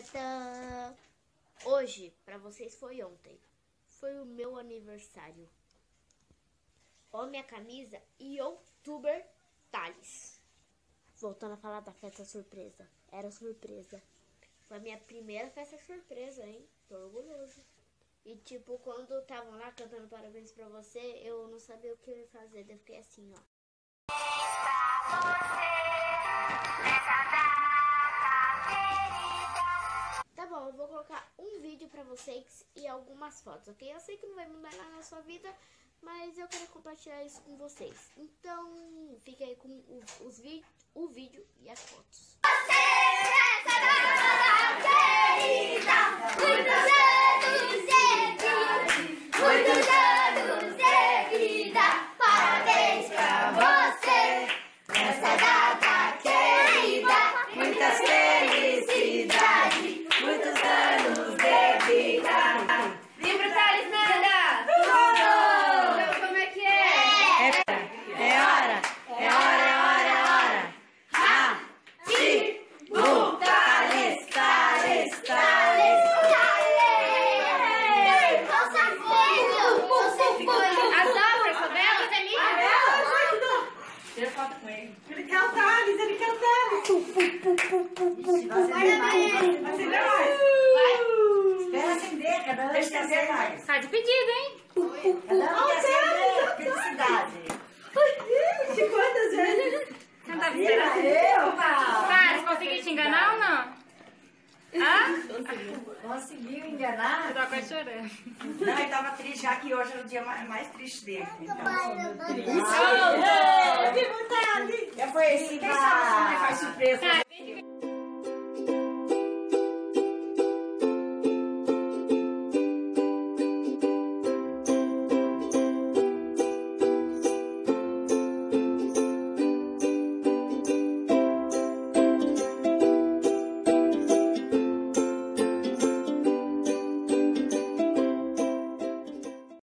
Tadã! Hoje, pra vocês foi ontem. Foi o meu aniversário. Ó minha camisa, Youtuber Thales. Voltando a falar da festa surpresa. Era surpresa. Foi a minha primeira festa surpresa, hein? Tô orgulhoso. E tipo, quando estavam lá cantando parabéns pra você, eu não sabia o que eu ia fazer. Eu fiquei assim, ó. Tá bom, eu vou colocar um vídeo pra vocês e algumas fotos, ok? Eu sei que não vai mudar nada na sua vida, mas eu quero compartilhar isso com vocês. Então, fique aí com o vídeo e as fotos. Muitos anos de vida, parabéns pra você, nessa data querida, muitas felicidades, muitos anos de vida. Livro Thales Nanda! Tudo! Como é que é? É hora! Ativo! Thales, Thales, Thales! Tira foto com ele. Ele quer o Thales, ele quer o Thales. Vai acender mais. Espera acender, cada um quer acender mais. Tá de pedido, hein? Cada um quer acender. Felicidade. Ixi, quantas vezes? Não tá esperando. Tá, você conseguiu te enganar ou não? Hã? Conseguiu enganar? Eu tava quase chorando. Não, ele tava triste, já que hoje é o dia mais triste dele. Então, Que vontade! já foi esse. Quem sabe se não faz surpresa?